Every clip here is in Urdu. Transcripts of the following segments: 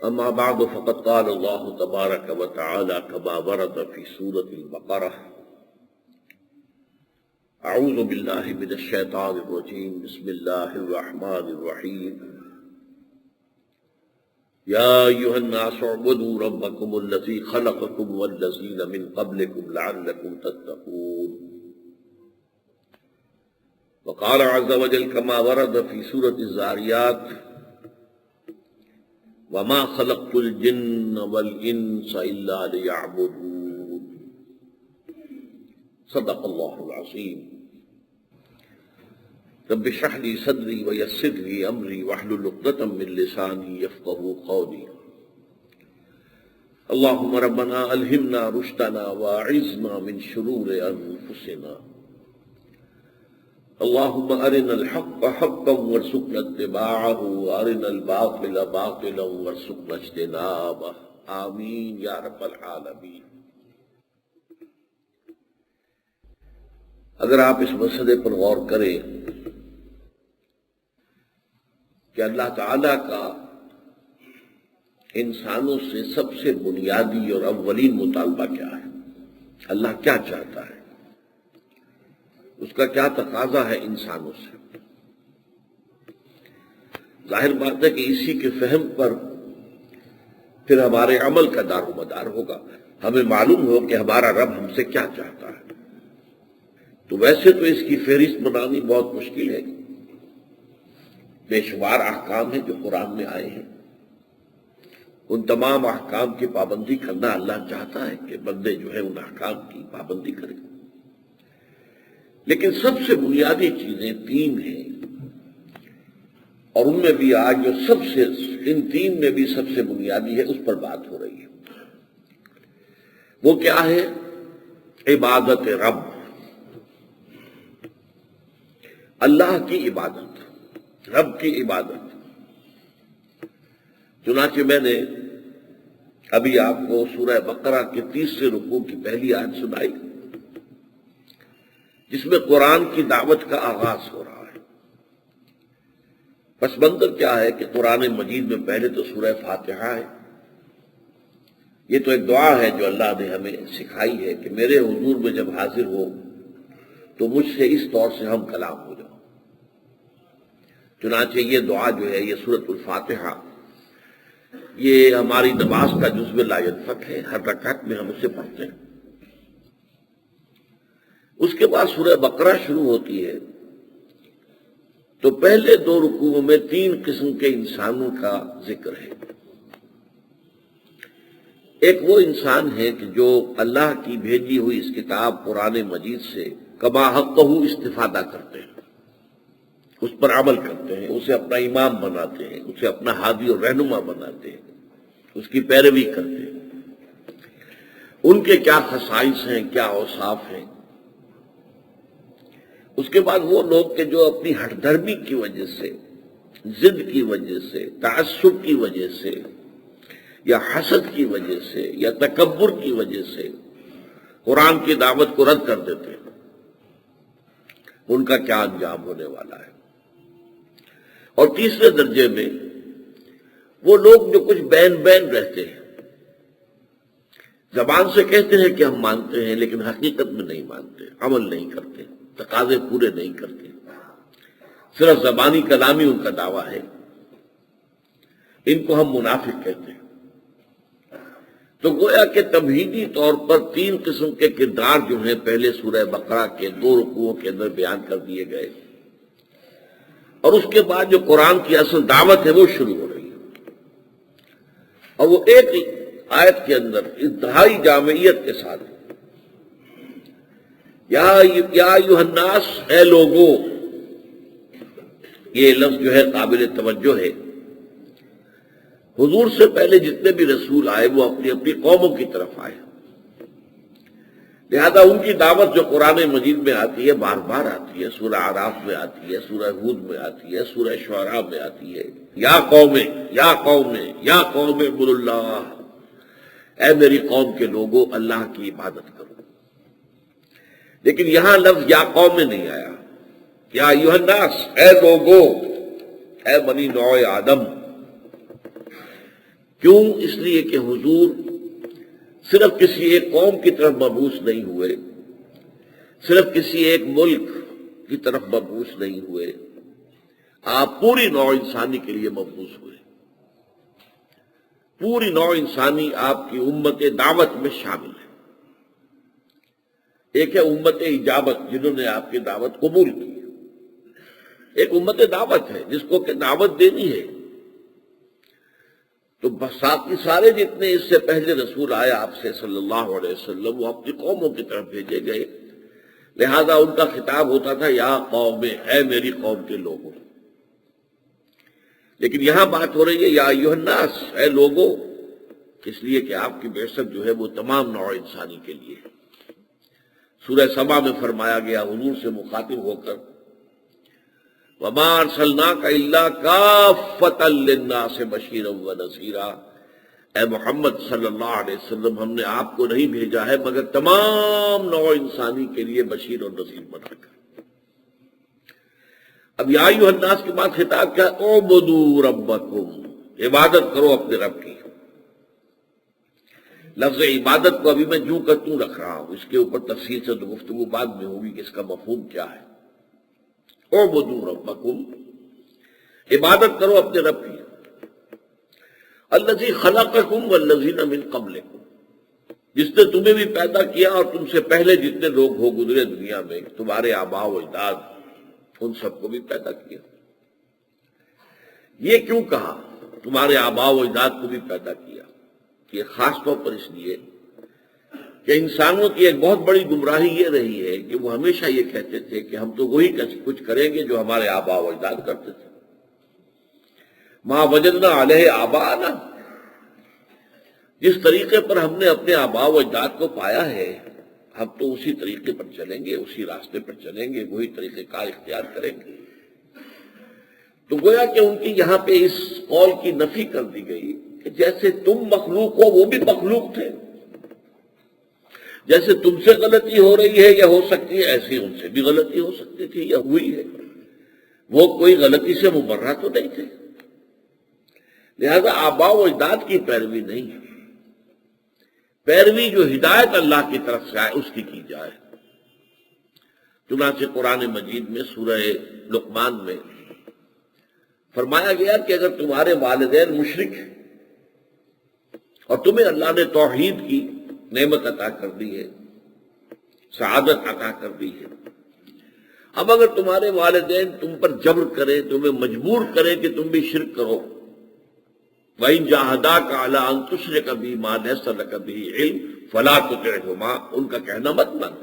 أما بعد فقد قال الله تبارك وتعالى كما ورد في سورة البقرة أعوذ بالله من الشيطان الرجيم بسم الله الرحمن الرحيم يا أيها الناس اعبدوا ربكم الذي خلقكم والذين من قبلكم لعلكم تتقون وقال عز وجل كما ورد في سورة الزاريات وما خلقت الجن والإنس إلا ليعبدون صدق الله العظيم رب اشرح لي صدري ويسر لي أمري واحلل عقدة من لساني يفقهوا قولي اللهم ربنا ألهمنا رشدنا وأعذنا من شرور أنفسنا اللهم أرنا الحق حقا وارزقنا اتباعه وأرنا الباطل باطلا وارزقنا اجتنابه آمین یا رب العالمین۔ اگر آپ اس مسئلے پر غور کریں کہ اللہ تعالیٰ کا انسانوں سے سب سے بنیادی اور اولین مطالبہ کیا ہے، اللہ کیا چاہتا ہے، اس کا کیا تقاضا ہے انسانوں سے، ظاہر بات ہے کہ اسی کے فہم پر پھر ہمارے عمل کا دار و مدار ہوگا، ہمیں معلوم ہو کہ ہمارا رب ہم سے کیا چاہتا ہے۔ تو ویسے تو اس کی فہرست بنانی بہت مشکل ہے، بے شمار احکام ہیں جو قرآن میں آئے ہیں، ان تمام احکام کی پابندی کرنا اللہ چاہتا ہے کہ بندے جو ہے ان احکام کی پابندی کریں، لیکن سب سے بنیادی چیزیں تین ہیں، اور ان میں بھی آج جو ان تین میں بھی سب سے بنیادی ہے اس پر بات ہو رہی ہے۔ وہ کیا ہے؟ عبادت رب، اللہ کی عبادت، رب کی عبادت۔ چنانچہ میں نے ابھی آپ کو سورہ بقرہ کے 30 رکوع کی پہلی آیت سنائی جس میں قرآن کی دعوت کا آغاز ہو رہا ہے۔ پس منظر کیا ہے کہ قرآن مجید میں پہلے تو سورہ فاتحہ ہے، یہ تو ایک دعا ہے جو اللہ نے ہمیں سکھائی ہے کہ میرے حضور میں جب حاضر ہو تو مجھ سے اس طور سے ہم کلام ہو جاؤ۔ چنانچہ یہ دعا جو ہے، یہ سورۃ الفاتحہ، یہ ہماری نماز کا جزو لا ینفک ہے، ہر رکعت میں ہم اسے پڑھتے ہیں۔ اس کے بعد سورہ بقرہ شروع ہوتی ہے تو پہلے 2 رکوعوں میں 3 قسم کے انسانوں کا ذکر ہے۔ ایک وہ انسان ہے کہ جو اللہ کی بھیجی ہوئی اس کتاب قرآن مجید سے کما حقہ استفادہ کرتے ہیں، اس پر عمل کرتے ہیں، اسے اپنا امام بناتے ہیں، اسے اپنا ہادی اور رہنما بناتے ہیں، اس کی پیروی کرتے ہیں۔ ان کے کیا خصائص ہیں، کیا اوصاف ہیں۔ اس کے بعد وہ لوگ کہ جو اپنی ہٹ دھرمی کی وجہ سے، ضد کی وجہ سے، تعصب کی وجہ سے، یا حسد کی وجہ سے، یا تکبر کی وجہ سے قرآن کی دعوت کو رد کر دیتے ہیں، ان کا کیا انجام ہونے والا ہے۔ اور تیسرے درجے میں وہ لوگ جو کچھ بین بین رہتے ہیں، زبان سے کہتے ہیں کہ ہم مانتے ہیں لیکن حقیقت میں نہیں مانتے، عمل نہیں کرتے، تقاضے پورے نہیں کرتے، صرف زبانی کلامی ان کا دعویٰ ہے، ان کو ہم منافق کہتے ہیں۔ تو گویا کہ تمہیدی طور پر 3 قسم کے کردار جو ہیں پہلے سورہ بقرہ کے 2 رکوعوں کے اندر بیان کر دیے گئے، اور اس کے بعد جو قرآن کی اصل دعوت ہے وہ شروع ہو رہی ہے، اور وہ ایک آیت کے اندر انتہائی جامعیت کے ساتھ، یا ایھا الناس، اے لوگوں، یہ لفظ جو ہے قابل توجہ ہے۔ حضور سے پہلے جتنے بھی رسول آئے وہ اپنی اپنی قوموں کی طرف آئے، لہذا ان کی دعوت جو قرآن مجید میں آتی ہے بار بار آتی ہے، سورہ اعراف میں آتی ہے، سورہ ہود میں آتی ہے، سورہ شعراء میں آتی ہے، یا قوم یا قوم یا قوم اعبدوا اللہ، اے میری قوم کے لوگوں اللہ کی عبادت کرو۔ لیکن یہاں لفظ یا قوم میں نہیں آیا، یا ایھا الناس، اے لوگوں، اے بنی نوع آدم۔ کیوں؟ اس لیے کہ حضور صرف کسی ایک قوم کی طرف مبعوث نہیں ہوئے، صرف کسی ایک ملک کی طرف مبعوث نہیں ہوئے، آپ پوری نوع انسانی کے لیے مبعوث ہوئے۔ پوری نوع انسانی آپ کی امت دعوت میں شامل ہے۔ ایک ہے امت اجابت، جنہوں نے آپ کی دعوت قبول کی، ایک امت دعوت ہے جس کو کہ دعوت دینی ہے۔ تو باقی سارے جتنے اس سے پہلے رسول آئے آپ سے صلی اللہ علیہ وسلم، وہ اپنی قوموں کی طرف بھیجے گئے، لہذا ان کا خطاب ہوتا تھا یا قوم، اے میری قوم کے لوگوں۔ لیکن یہاں بات ہو رہی ہے یا ایھا الناس، اے لوگوں، اس لیے کہ آپ کی بعثت جو ہے وہ تمام نوع انسانی کے لیے ہے۔ سورہ سبا میں فرمایا گیا حضور سے مخاطب ہو کر، وَمَا أَرْسَلْنَاكَ إِلَّا كَافَّةً لِلنَّاسِ بَشِيرًا وَنَذِيرًا، اے محمد صلی اللہ علیہ وسلم، ہم نے آپ کو نہیں بھیجا ہے مگر تمام نوع انسانی کے لیے بشیر اور نذیر بنا کر۔ اب یا ایھا الناس کے بعد خطاب کیا؟ اعبدوا ربکم، عبادت کرو اپنے رب کی۔ لفظ عبادت کو ابھی میں جوں کا توں رکھ رہا ہوں، اس کے اوپر تفصیل سے تو گفتگو بعد میں ہوگی کہ اس کا مفہوم کیا ہے۔ اعبدوا ربکم، عبادت کرو اپنے رب کی، الذی خلقکم والذین من قبلکم، جس نے تمہیں بھی پیدا کیا اور تم سے پہلے جتنے لوگ ہو گزرے دنیا میں، تمہارے آباء و اجداد، ان سب کو بھی پیدا کیا۔ یہ کیوں کہا تمہارے آباء و اجداد کو بھی پیدا کیا؟ یہ خاص طور پر اس لیے کہ انسانوں کی ایک بہت بڑی گمراہی یہ رہی ہے کہ وہ ہمیشہ یہ کہتے تھے کہ ہم تو وہی کچھ کریں گے جو ہمارے آباء و اجداد کرتے تھے۔ ما وجدنا علیہ آباءنا، جس طریقے پر ہم نے اپنے آباء و اجداد کو پایا ہے ہم تو اسی طریقے پر چلیں گے، اسی راستے پر چلیں گے، وہی طریقہ کار اختیار کریں گے۔ تو گویا کہ ان کی یہاں پہ اس قول کی نفی کر دی گئی کہ جیسے تم مخلوق ہو وہ بھی مخلوق تھے، جیسے تم سے غلطی ہو رہی ہے یا ہو سکتی ہے، ایسے ان سے بھی غلطی ہو سکتی تھی یا ہوئی ہے، وہ کوئی غلطی سے مبرہ تو نہیں تھے۔ لہذا آباء و اجداد کی پیروی نہیں ہے، پیروی جو ہدایت اللہ کی طرف سے آئے اس کی جائے۔ چنانچہ قرآن مجید میں سورہ لقمان میں فرمایا گیا کہ اگر تمہارے والدین مشرک ہیں اور تمہیں اللہ نے توحید کی نعمت عطا کر دی ہے، سعادت عطا کر دی ہے، اب اگر تمہارے والدین تم پر جبر کریں، تمہیں مجبور کریں کہ تم بھی شرک کرو، وَإِن جَاهَدَاكَ عَلَىٰ أَن تُشْرِكَ بِي مَا لَيْسَ لَكَ بِهِ عِلْمٌ فَلَا تُطِعْهُمَا، ان کا کہنا مت مان،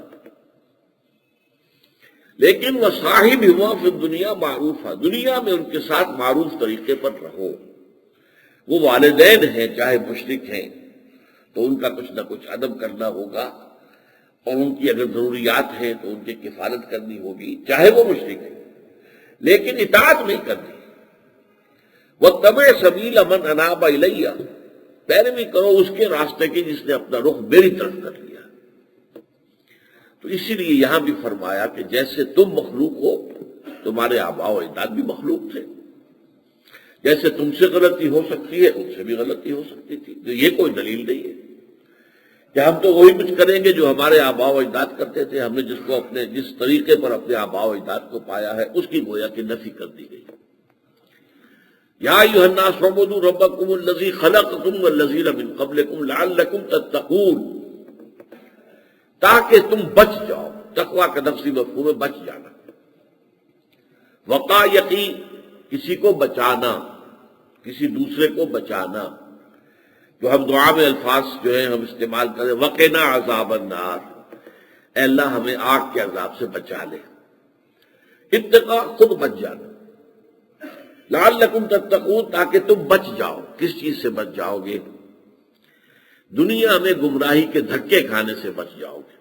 لیکن وَصَاحِبْهُمَا فِي الدُّنْيَا مَعْرُوفًا، دنیا میں ان کے ساتھ معروف طریقے پر رہو۔ وہ والدین ہیں چاہے مشرک ہیں تو ان کا کچھ نہ کچھ ادب کرنا ہوگا، اور ان کی اگر ضروریات ہیں تو ان کی کفالت کرنی ہوگی چاہے وہ مشرک ہیں، لیکن اطاعت نہیں کرنی۔ وَاتَّبِعْ سَبِيلَ مَنْ أَنَابَ إِلَيَّ، پیروی کرو اس کے راستے کی جس نے اپنا رخ میری طرف کر لیا۔ تو اسی لیے یہاں بھی فرمایا کہ جیسے تم مخلوق ہو تمہارے آباء و اجداد بھی مخلوق تھے، جیسے تم سے غلطی ہو سکتی ہے ان سے بھی غلطی ہو سکتی تھی۔ تو یہ کوئی دلیل نہیں ہے کہ ہم تو وہی کچھ کریں گے جو ہمارے آباء و اجداد کرتے تھے، ہم نے جس طریقے پر اپنے آباء و اجداد کو پایا ہے اس کی گویا کہ نفی کر دی گئی۔ یا ایھا الناس اعبدوا ربکم الذی خلقکم والذین من قبلکم لعلکم تتقون، تاکہ تم بچ جاؤ۔ تقویٰ کا لفظی مفہوم ہے بچ جانا، وقا یقی کسی کو بچانا، کسی دوسرے کو بچانا، جو ہم دعا میں الفاظ جو ہیں ہم استعمال کریں، وقنا عذاب النار، اے اللہ ہمیں آگ کے عذاب سے بچا لے۔ اتقاء خود بچ جانا، لعلکم تتقون تاکہ تم بچ جاؤ۔ کس چیز سے بچ جاؤ گے؟ دنیا میں گمراہی کے دھکے کھانے سے بچ جاؤ گے،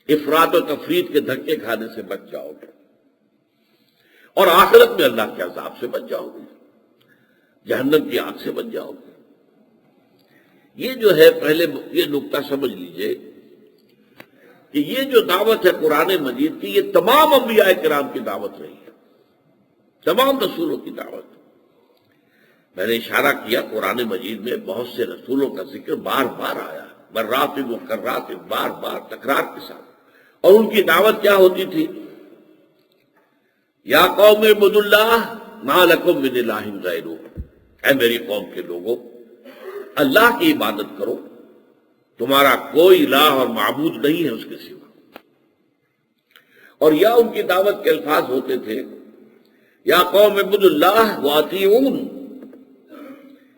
افراط و تفریط کے دھکے کھانے سے بچ جاؤ گے، اور آخرت میں اللہ کے عذاب سے بچ جاؤ گے، جہنم کی آگ سے بچ جاؤ گے۔ یہ جو ہے پہلے یہ نکتہ سمجھ لیجئے کہ یہ جو دعوت ہے قرآن مجید کی، یہ تمام انبیاء کرام کی دعوت رہی ہے، تمام رسولوں کی دعوت۔ میں نے اشارہ کیا قرآن مجید میں بہت سے رسولوں کا ذکر بار بار آیا، برات و کرات، بار بار تکرار کے ساتھ، اور ان کی دعوت کیا ہوتی تھی؟ یا قوم اعبدوا اللہ ما لکم من الہ غیرہ، اے میری قوم کے لوگوں اللہ کی عبادت کرو، تمہارا کوئی الہ اور معبود نہیں ہے اس کے سوا۔ اور یا ان کی دعوت کے الفاظ ہوتے تھے یا قوم اعبدوا اللہ واطیعون،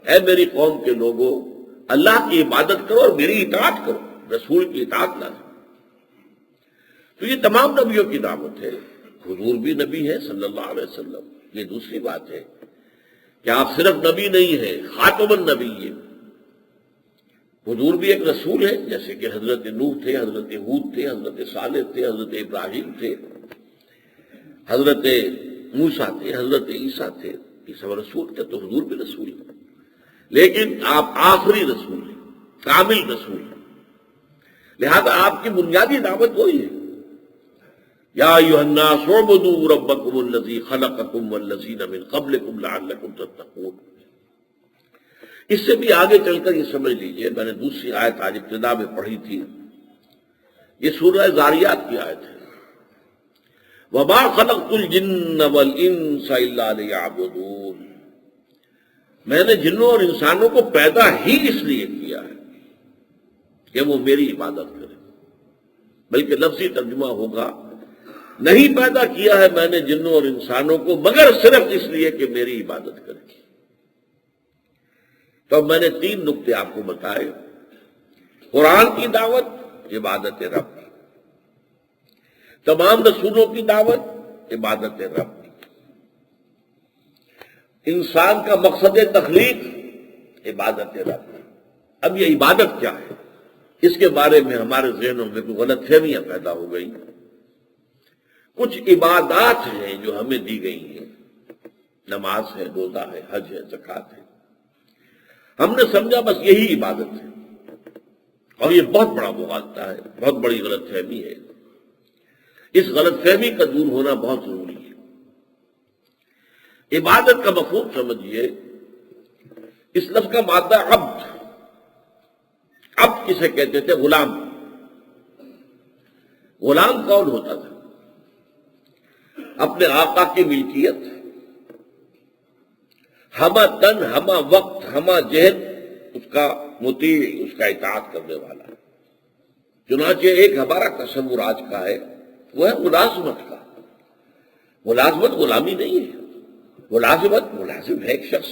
اے میری قوم کے لوگوں اللہ کی عبادت کرو اور میری اطاعت کرو، رسول کی اطاعت لازم۔ تو یہ تمام نبیوں کی دعوت ہے، حضور بھی نبی ہے صلی اللہ علیہ وسلم۔ یہ دوسری بات ہے کہ آپ صرف نبی نہیں ہیں، خاتم النبی ہیں، حضور بھی ایک رسول ہے، جیسے کہ حضرت نوح تھے، حضرت ہود تھے، حضرت صالح تھے، حضرت ابراہیم تھے، حضرت موسیٰ تھے، حضرت عیسیٰ تھے، یہ سب رسول تھے، تو حضور بھی رسول ہے، لیکن آپ آخری رسول ہیں، کامل رسول ہیں، لہذا آپ کی بنیادی دعوت وہی ہے، یا ایھا الناس اعبدوا ربکم الذی خلقکم والذین من قبلکم لعلکم تتقون۔ اس سے بھی آگے چل کر یہ سمجھ لیجئے، میں نے دوسری آیت آج ابتدا میں پڑھی تھی، یہ سورہ ذاریات کی آیت ہے، وما خلقت الجن والانس الا لیعبدون، میں نے جنوں اور انسانوں کو پیدا ہی اس لیے کیا ہے کہ وہ میری عبادت کریں، بلکہ لفظی ترجمہ ہوگا نہیں پیدا کیا ہے میں نے جنوں اور انسانوں کو مگر صرف اس لیے کہ میری عبادت کریں۔ تو اب میں نے 3 نقطے آپ کو بتائے، قرآن کی دعوت عبادت رب کی، تمام رسولوں کی دعوت عبادت رب کی، انسان کا مقصد تخلیق عبادت رب کی۔ اب یہ عبادت کیا ہے، اس کے بارے میں ہمارے ذہنوں میں کوئی غلط فہمیاں پیدا ہو گئی۔ کچھ عبادات ہیں جو ہمیں دی گئی ہیں، نماز ہے، روزہ ہے، حج ہے، زکوٰۃ ہے، ہم نے سمجھا بس یہی عبادت ہے، اور یہ بہت بڑا مغالطہ ہے، بہت بڑی غلط فہمی ہے۔ اس غلط فہمی کا دور ہونا بہت ضروری ہے۔ عبادت کا مفہوم سمجھیے، اس لفظ کا مادہ عبد، عبد کسے کہتے تھے؟ غلام۔ غلام کون ہوتا تھا؟ اپنے آقا کی ملکیت، ہمہ تن، ہمہ وقت، ہمہ جہد، اس کا مطیع، اس کا اطاعت کرنے والا۔ چنانچہ ایک ہمارا تصور آج کا ہے، وہ ہے ملازمت کا۔ ملازمت غلامی نہیں ہے، ملازمت ملازم ہے ایک شخص،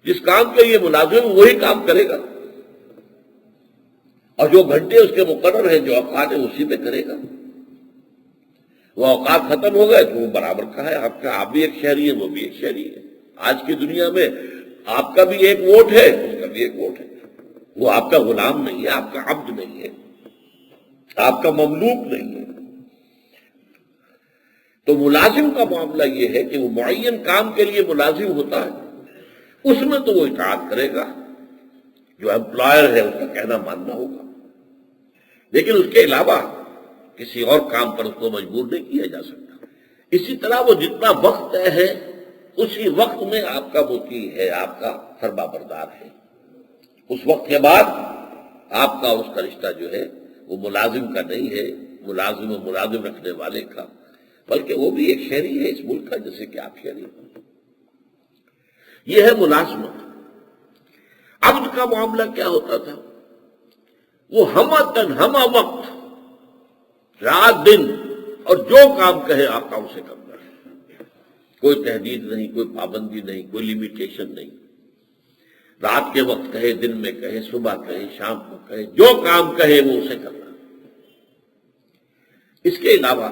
جس کام کے لیے ملازم وہی کام کرے گا، اور جو گھنٹے اس کے مقرر ہیں، جو اوقات ہیں، اسی میں کرے گا۔ وہ اوقات ختم ہو گئے تو وہ برابر کا ہے آپ کا، آپ بھی ایک شہری ہے، وہ بھی ایک شہری ہے۔ آج کی دنیا میں آپ کا بھی ایک ووٹ ہے، اس کا بھی ایک ووٹ ہے، وہ آپ کا غلام نہیں ہے، آپ کا عبد نہیں ہے، آپ کا مملوک نہیں ہے۔ تو ملازم کا معاملہ یہ ہے کہ وہ معین کام کے لیے ملازم ہوتا ہے، اس میں تو وہ اطاعت کرے گا، جو امپلائر ہے اس کا کہنا ماننا ہوگا، لیکن اس کے علاوہ کسی اور کام پر اس کو مجبور نہیں کیا جا سکتا۔ اسی طرح وہ جتنا وقت طے ہے اسی وقت میں آپ کا مطیع ہے، آپ کا فرما بردار ہے۔ اس وقت کے بعد آپ کا اس کا رشتہ جو ہے وہ ملازم کا نہیں ہے، ملازم و ملازم رکھنے والے کا، بلکہ وہ بھی ایک شہری ہے اس ملک کا، جیسے کہ آپ شہری ہیں۔ یہ ہے ملازمت۔ عبد کا معاملہ کیا ہوتا تھا؟ وہ ہمہ تن، ہمہ وقت، رات دن، اور جو کام کہے آقا اسے کرنا ہے، کوئی تحدید نہیں، کوئی پابندی نہیں، کوئی لیمیٹیشن نہیں۔ رات کے وقت کہے، دن میں کہے، صبح کہے، شام کو کہے، جو کام کہے وہ اسے کرنا۔ اس کے علاوہ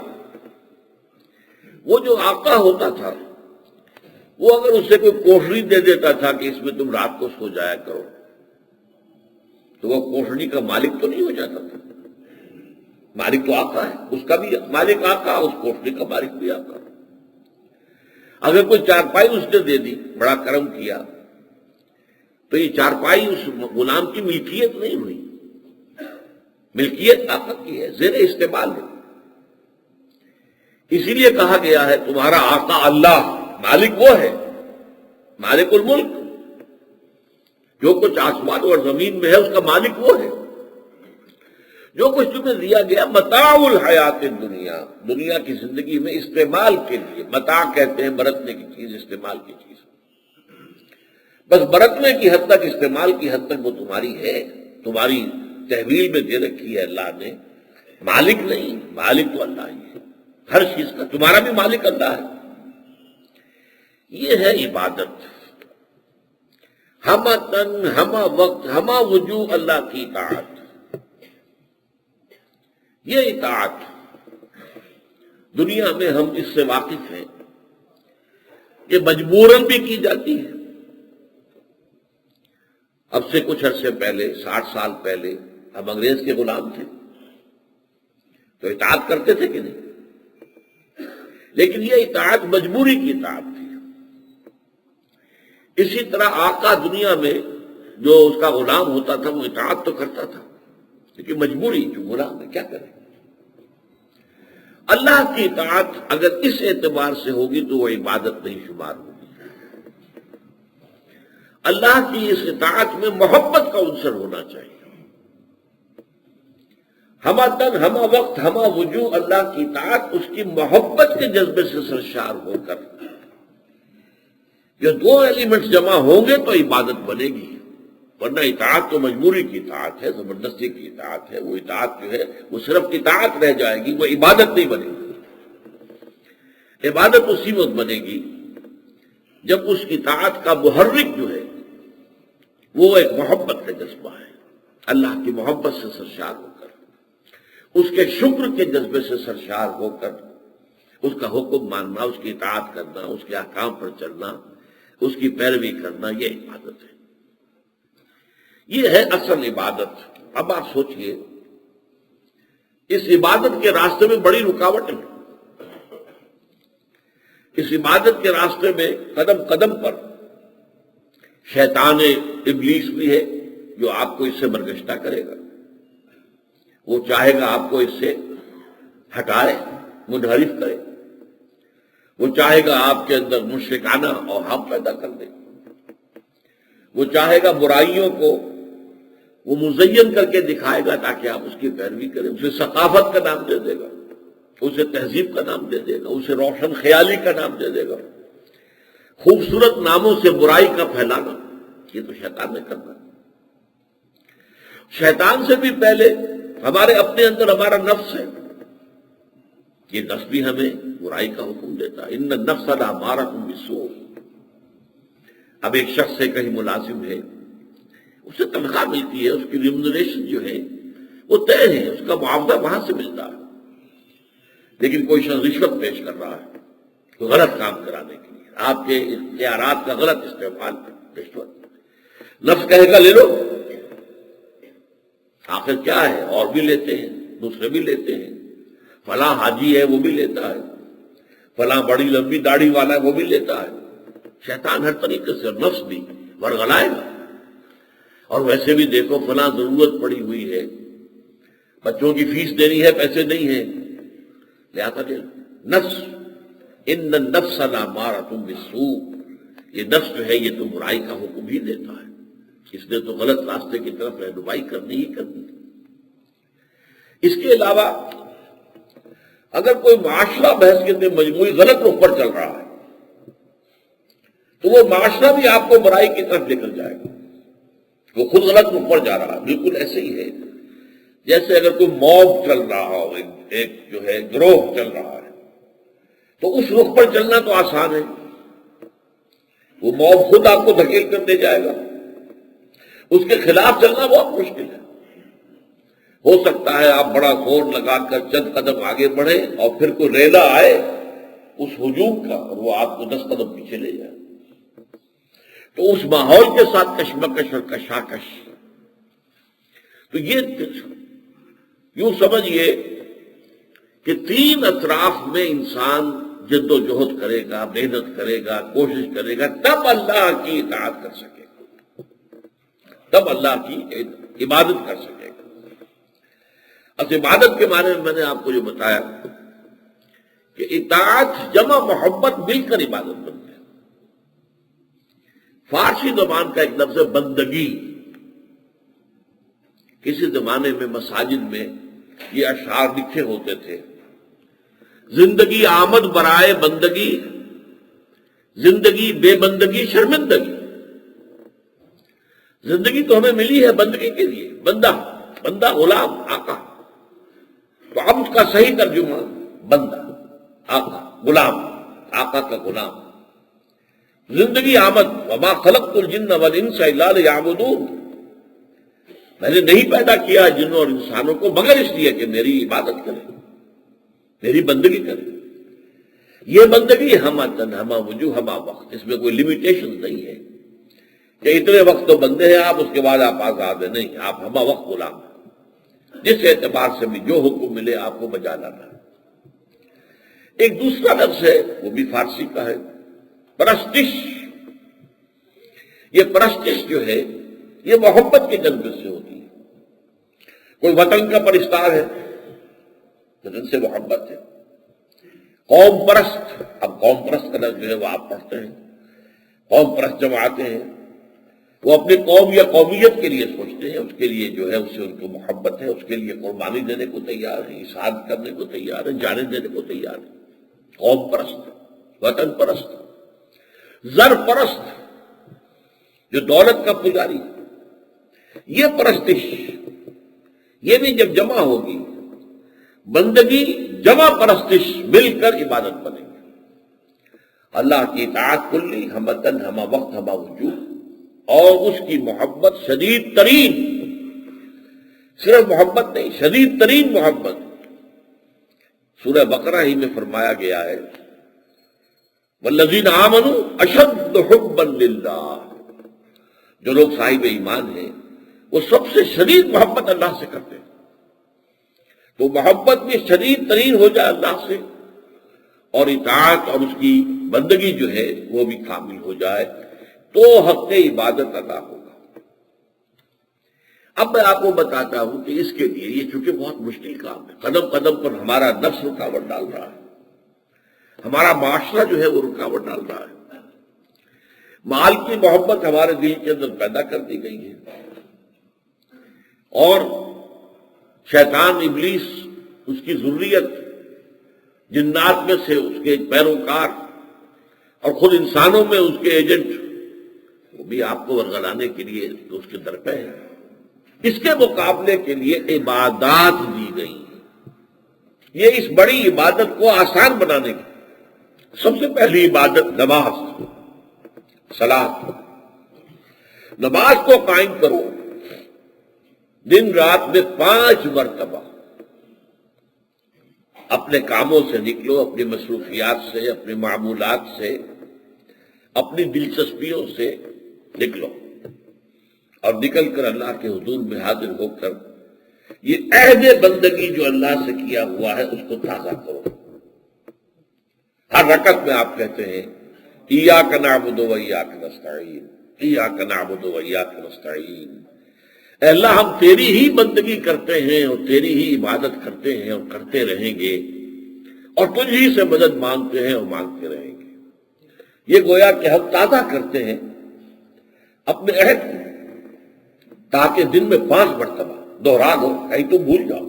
وہ جو آقا ہوتا تھا، وہ اگر اسے کوئی کوٹھڑی دے دیتا تھا کہ اس میں تم رات کو سو جایا کرو، تو وہ کوٹھڑی کا مالک تو نہیں ہو جاتا تھا؟ مالک تو آقا ہے، اس کا بھی مالک آقا، اس کوٹھڑی کا مالک بھی آقا۔ اگر کوئی چارپائی اس نے دے دی، بڑا کرم کیا، تو یہ چارپائی اس غلام کی ملکیت نہیں ہوئی، ملکیت آقا کی ہے، زیر استعمال ہے۔ اسی لیے کہا گیا ہے تمہارا آقا اللہ، مالک وہ ہے، مالک الملک، جو کچھ آسمان اور زمین میں ہے اس کا مالک وہ ہے۔ جو کچھ تمہیں دیا گیا متاع الحیات دنیا، دنیا کی زندگی میں استعمال کے لیے، متاع کہتے ہیں برتنے کی چیز، استعمال کی چیز، بس برتنے کی حد تک، استعمال کی حد تک وہ تمہاری ہے، تمہاری تحویل میں دے رکھی ہے اللہ نے، مالک نہیں، مالک تو اللہ ہی ہے ہر چیز کا، تمہارا بھی مالک اللہ ہے۔ یہ ہے عبادت، ہمہ تن، ہمہ وقت، ہمہ وجوہ اللہ کی اطاعت۔ یہ اطاعت دنیا میں ہم اس سے واقف ہیں، یہ مجبوراً بھی کی جاتی ہے۔ اب سے کچھ عرصے پہلے، 60 سال پہلے ہم انگریز کے غلام تھے تو اطاعت کرتے تھے کہ نہیں؟ لیکن یہ اطاعت مجبوری کی اطاعت تھی۔ اسی طرح آقا دنیا میں جو اس کا غلام ہوتا تھا وہ اطاعت تو کرتا تھا، لیکن مجبوری، جو غلام ہے کیا کرے۔ اللہ کی اطاعت اگر اس اعتبار سے ہوگی تو وہ عبادت نہیں شمار ہوگی۔ اللہ کی اس اطاعت میں محبت کا عنصر ہونا چاہیے۔ ہمہ تن، ہمہ وقت، ہمہ وجوہ اللہ کی اطاعت اس کی محبت کے جذبے سے سرشار ہو کر، یہ دو ایلیمنٹس جمع ہوں گے تو عبادت بنے گی، ورنہ اطاعت تو مجبوری کی اطاعت ہے، زبردستی کی اطاعت ہے، وہ اطاعت جو ہے وہ صرف اطاعت رہ جائے گی، وہ عبادت نہیں بنے گی۔ عبادت اسی وقت بنے گی جب اس اطاعت کا محرک جو ہے وہ ایک محبت کا جذبہ ہے، اللہ کی محبت سے سرشار ہو کر، اس کے شکر کے جذبے سے سرشار ہو کر، اس کا حکم ماننا، اس کی اطاعت کرنا، اس کے احکام پر چلنا، اس کی پیروی کرنا، یہ عبادت ہے، یہ ہے اصل عبادت۔ اب آپ سوچئے اس عبادت کے راستے میں بڑی رکاوٹیں ہیں، اس عبادت کے راستے میں قدم قدم پر شیطان ابلیس بھی ہے جو آپ کو اس سے برگشتہ کرے گا، وہ چاہے گا آپ کو اس سے ہٹائے، منحرف کرے، وہ چاہے گا آپ کے اندر مشرکانہ اوہام پیدا کر دے، وہ چاہے گا برائیوں کو وہ مزین کر کے دکھائے گا تاکہ آپ اس کی پیروی کریں، اسے ثقافت کا نام دے دے گا، اسے تہذیب کا نام دے دے گا، اسے روشن خیالی کا نام دے دے گا، خوبصورت ناموں سے برائی کا پھیلانا، یہ تو شیطان نے کرنا۔ شیطان سے بھی پہلے ہمارے اپنے اندر ہمارا نفس ہے، یہ نفس بھی ہمیں برائی کا حکم دیتا ہے، ان النفس لامارۃ بالسوء۔ اب ایک شخص سے کہیں ملازم ہے، اسے تنخواہ ملتی ہے، اس کی ریمونریشن جو ہے وہ طے ہے، اس کا معاوضہ وہاں سے ملتا ہے، لیکن کوئی شخص رشوت پیش کر رہا ہے تو غلط کام کرانے کے لیے آپ کے اختیارات کا غلط استعمال، رشوت، نفس کہے گا لے لو، آخر کیا ہے، اور بھی لیتے ہیں، دوسرے بھی لیتے ہیں، فلاں حاجی ہے وہ بھی لیتا ہے، فلاں بڑی لمبی داڑھی والا ہے وہ بھی لیتا ہے، شیطان ہر طریقے سے، نفس بھی ورغلائے گا۔ اور ویسے بھی دیکھو فلاں ضرورت پڑی ہوئی ہے، بچوں کی فیس دینی ہے، پیسے نہیں ہیں، لہذا دے نفس، ان النفس لامارۃ بالسوء، یہ نفس جو ہے یہ تو برائی کا حکم ہی دیتا ہے، اس نے تو غلط راستے کی طرف رہنمائی کرنی ہی کرنی ہے۔ اس کے علاوہ اگر کوئی معاشرہ بحثیت مجموعی غلط رخ پر چل رہا ہے تو وہ معاشرہ بھی آپ کو برائی کی طرف لے کر جائے گا، وہ خود غلط رخ پر جا رہا ہے۔ بالکل ایسے ہی ہے جیسے اگر کوئی موب چل رہا ہو، ایک جو ہے گروہ چل رہا ہے، تو اس رخ پر چلنا تو آسان ہے، وہ موب خود آپ کو دھکیل کر دے جائے گا، اس کے خلاف چلنا بہت مشکل ہے۔ ہو سکتا ہے آپ بڑا زور لگا کر چند قدم آگے بڑھیں اور پھر کوئی ریلا آئے اس ہجوم کا اور وہ آپ کو 10 قدم پیچھے لے جائے، تو اس ماحول کے ساتھ کشمکش اور کشاکش، تو یہ یوں سمجھئے کہ 3 اطراف میں انسان جد و جہد کرے گا، محنت کرے گا، کوشش کرے گا، تب اللہ کی اطاعت کر سکے گا، تب اللہ کی عبادت کر سکے گا۔ اب عبادت کے بارے میں نے آپ کو جو بتایا کہ اطاعت جمع محبت مل کر عبادت بنتی ہے۔ فارسی زبان کا ایک لفظ ہے بندگی. کسی زمانے میں مساجد میں یہ اشعار لکھے ہوتے تھے: زندگی آمد برائے بندگی، زندگی بے بندگی شرمندگی. زندگی تو ہمیں ملی ہے بندگی کے لیے، بندہ غلام آقا. تو عبد کا صحیح ترجمہ بندہ، آقا غلام، آقا کا غلام. زندگی آمد، وما خلقت الجن والانس الا لیعبدون. میں نے نہیں پیدا کیا جنوں اور انسانوں کو مگر اس لیے کہ میری عبادت کریں، میری بندگی کریں. یہ بندگی ہما تن ہما وجوہ ہما وقت، اس میں کوئی لمیٹیشن نہیں ہے کہ اتنے وقت تو بندے ہیں آپ، اس کے بعد آپ آزاد ہیں. نہیں، آپ ہما وقت غلام ہیں. جس اعتبار سے بھی جو حکم ملے آپ کو بجا لانا ہے. ایک دوسرا لفظ ہے، وہ بھی فارسی کا ہے، پرستش. یہ پرستش جو ہے یہ محبت کے جذبے سے ہوتی ہے. کوئی وطن کا پرستار ہے، وطن سے محبت ہے. قوم پرست، اب قوم پرست کا لفظ جو ہے وہ آپ پڑھتے ہیں. قوم پرست جب آتے ہیں وہ اپنی قوم یا قومیت کے لیے سوچتے ہیں، اس کے لیے جو ہے اس سے ان کو محبت ہے، اس کے لیے قربانی دینے کو تیار ہیں، اسعاد کرنے کو تیار ہیں، جانے دینے کو تیار ہیں. قوم پرست، وطن پرست. زر پرست جو دولت کا پجاری، یہ پرستش. یہ بھی جب جمع ہوگی، بندگی جمع پرستش مل کر عبادت بنے گی. اللہ کی اطاعت کلی، ہم وطن ہما وقت ہما وجود، اور اس کی محبت شدید ترین. صرف محبت نہیں، شدید ترین محبت. سورہ بقرہ ہی میں فرمایا گیا ہے والذین آمنوا اشد حبا للہ. جو لوگ صاحب ایمان ہیں وہ سب سے شدید محبت اللہ سے کرتے ہیں. تو محبت میں شدید ترین ہو جائے اللہ سے، اور اطاعت اور اس کی بندگی جو ہے وہ بھی کامل ہو جائے، تو حق عبادت ادا ہوگا. اب میں آپ کو بتاتا ہوں کہ اس کے لیے یہ چونکہ بہت مشکل کام ہے. قدم قدم پر ہمارا نفس رکاوٹ ڈال رہا ہے، ہمارا معاشرہ جو ہے وہ رکاوٹ ڈال رہا ہے. مال کی محبت ہمارے دل کے اندر پیدا کر دی گئی ہے، اور شیطان ابلیس، اس کی ذریت، جنات میں سے اس کے پیروکار اور خود انسانوں میں اس کے ایجنٹ، وہ بھی آپ کو ورگلانے کے لیے تو اس کے در پہ ہے. اس کے مقابلے کے لیے عبادات دی گئی. یہ اس بڑی عبادت کو آسان بنانے کی سب سے پہلی عبادت نماز، صلاۃ. نماز کو قائم کرو، دن رات میں 5 مرتبہ. اپنے کاموں سے نکلو، اپنی مصروفیات سے، اپنے معمولات سے، اپنی دلچسپیوں سے نکلو، اور نکل کر اللہ کے حضور میں حاضر ہو کر یہ عہد بندگی جو اللہ سے کیا ہوا ہے اس کو تازہ کرو. ہر رکعت میں آپ کہتے ہیں ایاک نعبد و ایاک نستعین، ایاک نعبد و ایاک نستعین. اے اللہ ہم تیری ہی بندگی کرتے ہیں اور تیری ہی عبادت کرتے ہیں اور کرتے رہیں گے، اور تجھ ہی سے مدد مانگتے ہیں اور مانگتے رہیں گے. یہ گویا کہ ہم تازہ کرتے ہیں اپنے عہد کو، تاکہ دن میں 5 مرتبہ دوہرا دو، کہیں تو بھول جاؤ.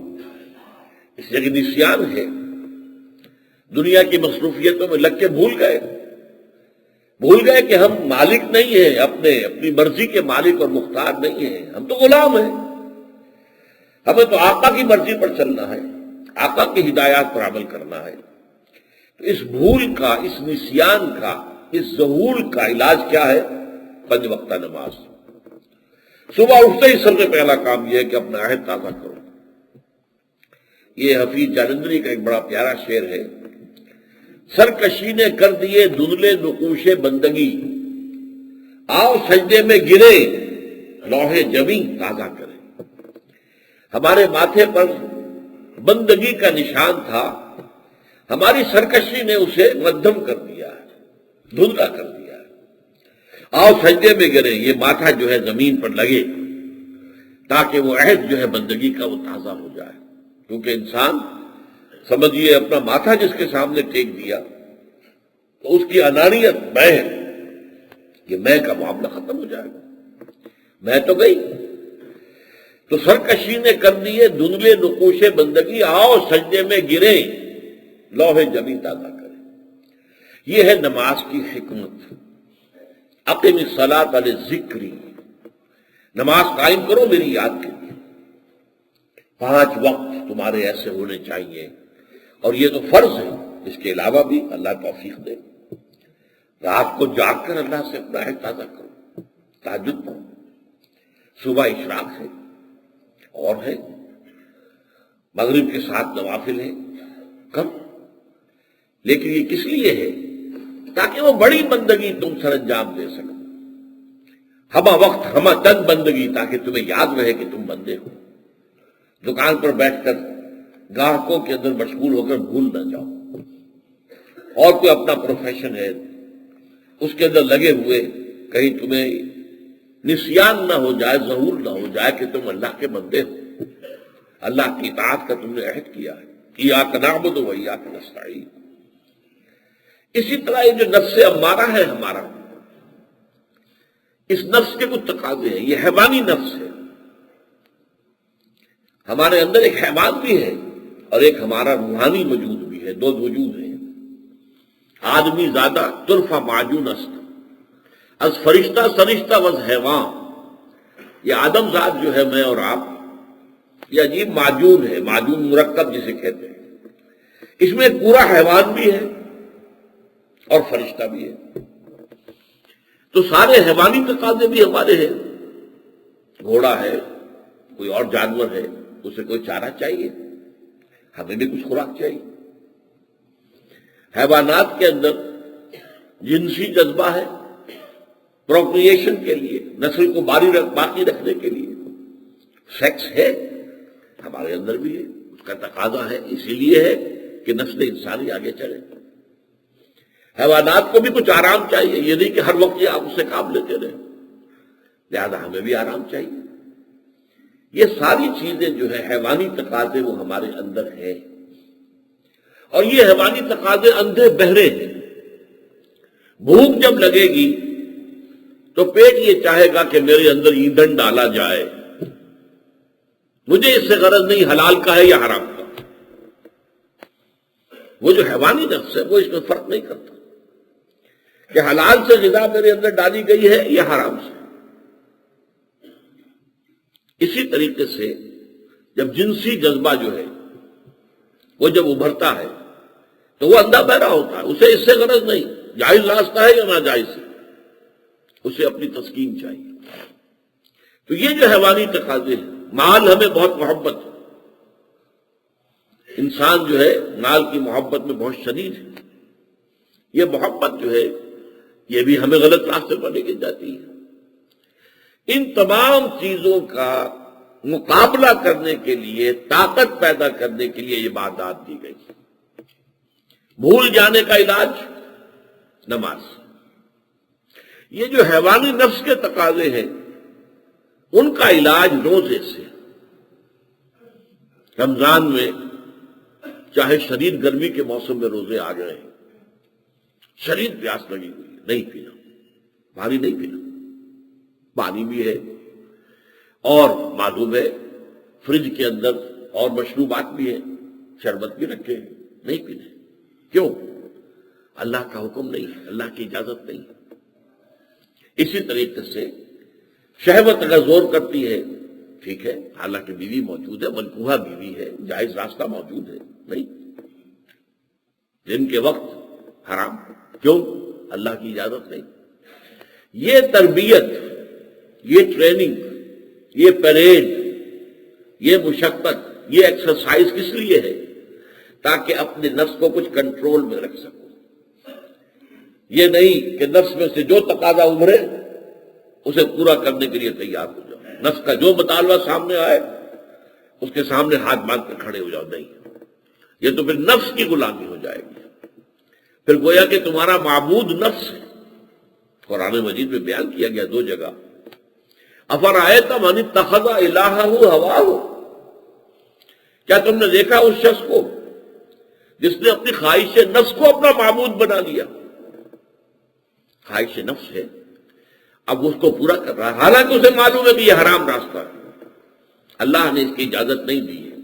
اس لیے کہ نسیان ہے، دنیا کی مصروفیتوں میں لگ کے بھول گئے کہ ہم مالک نہیں ہیں، اپنی مرضی کے مالک اور مختار نہیں ہیں، ہم تو غلام ہیں. ہمیں تو آقا کی مرضی پر چلنا ہے، آقا کی ہدایات پر عمل کرنا ہے. تو اس بھول کا، اس نسیان کا، اس ظہول کا علاج کیا ہے؟ 5 وقتہ نماز. صبح اٹھتے ہی سب سے پہلا کام یہ ہے کہ اپنا عہد تازہ کرو. یہ حفیظ جالندھری کا ایک بڑا پیارا شعر ہے: سرکشی نے کر دیے دھندلے نقوش بندگی، آؤ سجدے میں گرے لوح جمی تازہ کریں. ہمارے ماتھے پر بندگی کا نشان تھا، ہماری سرکشی نے اسے مدھم کر دیا ہے، دھندلا کر دیا ہے. آؤ سجدے میں گرے، یہ ماتھا جو ہے زمین پر لگے تاکہ وہ عہد جو ہے بندگی کا وہ تازہ ہو جائے. کیونکہ انسان سمجھیے اپنا ماتھا جس کے سامنے ٹیک دیا تو اس کی انانیت میں ہے، یہ میں کا معاملہ ختم ہو جائے گا. میں تو گئی. تو سرکشی نے کر دیے دھندلے نقوش بندگی، آؤ سجدے میں گریں، لوح جمی تازہ کریں. یہ ہے نماز کی حکمت. اقم الصلاۃ لذکری، نماز قائم کرو میری یاد کے لیے. 5 وقت تمہارے ایسے ہونے چاہیے، اور یہ تو فرض ہے، اس کے علاوہ بھی اللہ توفیق دے. رات کو جاگ کر اللہ سے اپنا عہد تازہ کرو، تہجد پڑھو. صبح اشراق ہے اور ہے، مغرب کے 7 نوافل ہیں، کم. لیکن یہ کس لیے ہے؟ تاکہ وہ بڑی بندگی تم سر انجام دے سکو. ہمہ وقت ہمہ تن بندگی، تاکہ تمہیں یاد رہے کہ تم بندے ہو. دکان پر بیٹھ کر گاہکوں کے اندر مشغول ہو کر بھول نہ جاؤ. اور کوئی اپنا پروفیشن ہے اس کے اندر لگے ہوئے، کہیں تمہیں نسیان نہ ہو جائے، ظہور نہ ہو جائے کہ تم اللہ کے بندے ہو. اللہ کی اطاعت کا تم نے عہد کیا ہے. ایاک نعبد و ایاک نستعین. اسی طرح یہ جو نفس امارہ ہے ہمارا، اس نفس کے کچھ تقاضے ہیں. یہ حیوانی نفس ہے. ہمارے اندر ایک حیوان بھی ہے اور ایک ہمارا روحانی وجود بھی ہے. 2 وجود ہیں. آدمی زیادہ ترفع معجون است از فرشتہ سرشتہ وز حیوان. یہ آدم ذات جو ہے، میں اور آپ، یہ عجیب معجون ہے. معجون مرکب جسے کہتے ہیں. اس میں ایک پورا حیوان بھی ہے اور فرشتہ بھی ہے. تو سارے حیوانی تقاضے بھی ہمارے ہیں. گھوڑا ہے، کوئی اور جانور ہے، اسے کوئی چارہ چاہیے، ہمیں بھی کچھ خوراک چاہیے. حیوانات کے اندر جنسی جذبہ ہے، پروکریشن کے لیے، نسل کو باقی رکھنے کے لیے. سیکس ہے، ہمارے اندر بھی ہے، اس کا تقاضا ہے. اسی لیے ہے کہ نسل انسانی آگے چلے. حیوانات کو بھی کچھ آرام چاہیے. یہ نہیں کہ ہر وقت یہ آپ اس سے کام لیتے رہے. لہذا ہمیں بھی آرام چاہیے. یہ ساری چیزیں جو ہے حیوانی تقاضے وہ ہمارے اندر ہے. اور یہ حیوانی تقاضے اندھے بہرے ہیں. بھوک جب لگے گی تو پیٹ یہ چاہے گا کہ میرے اندر ایندھن ڈالا جائے. مجھے اس سے غرض نہیں حلال کا ہے یا حرام کا. وہ جو حیوانی نفس ہے وہ اس میں فرق نہیں کرتا کہ حلال سے غذا میرے اندر ڈالی گئی ہے یا حرام سے. اسی طریقے سے جب جنسی جذبہ جو ہے وہ جب ابھرتا ہے تو وہ اندھا بہرا ہوتا ہے. اسے اس سے غرض نہیں جائز راستہ ہے یا ناجائز ہے، اسے اپنی تسکین چاہیے. تو یہ جو حیوانی تقاضے ہیں. مال ہمیں بہت محبت ہے. انسان جو ہے مال کی محبت میں بہت شدید ہے. یہ محبت جو ہے یہ بھی ہمیں غلط راستے پر لے کے جاتی ہے. ان تمام چیزوں کا مقابلہ کرنے کے لیے، طاقت پیدا کرنے کے لیے یہ بات دی گئی. بھول جانے کا علاج نماز. یہ جو حیوانی نفس کے تقاضے ہیں ان کا علاج روزے سے. رمضان میں چاہے شدید گرمی کے موسم میں روزے آ گئے ہیں، شدید پیاس لگی ہوئی ہے، نہیں پینا، پانی نہیں پینا. پانی بھی ہے اور معلوم ہے فریج کے اندر اور مشروبات بھی ہیں، شربت بھی رکھے ہیں، نہیں پینے. کیوں؟ اللہ کا حکم نہیں ہے، اللہ کی اجازت نہیں. اسی طریقے سے شہوت اگر زور کرتی ہے، ٹھیک ہے، حالانکہ بیوی موجود ہے، منکوحہ بیوی ہے، جائز راستہ موجود ہے، نہیں. دن کے وقت حرام. کیوں؟ اللہ کی اجازت نہیں. یہ تربیت، یہ ٹریننگ، یہ پریڈ، یہ مشقت، یہ ایکسرسائز کس لیے ہے؟ تاکہ اپنے نفس کو کچھ کنٹرول میں رکھ سکو. یہ نہیں کہ نفس میں سے جو تقاضا ابھرے اسے پورا کرنے کے لیے تیار ہو جاؤ. نفس کا جو مطالبہ سامنے آئے اس کے سامنے ہاتھ باندھ کر کھڑے ہو جاؤ. نہیں، یہ تو پھر نفس کی غلامی ہو جائے گی. پھر گویا کہ تمہارا معبود نفس ہے. قرآن مجید میں بیان کیا گیا 2 جگہ. افرأیت من اتخذ الہہ ہواہ، کیا تم نے دیکھا اس شخص کو جس نے اپنی خواہش نفس کو اپنا معبود بنا لیا؟ خواہش نفس ہے اب اس کو پورا کر رہا ہے، حالانکہ اسے معلوم ہے کہ یہ حرام راستہ ہے، اللہ نے اس کی اجازت نہیں دی ہے،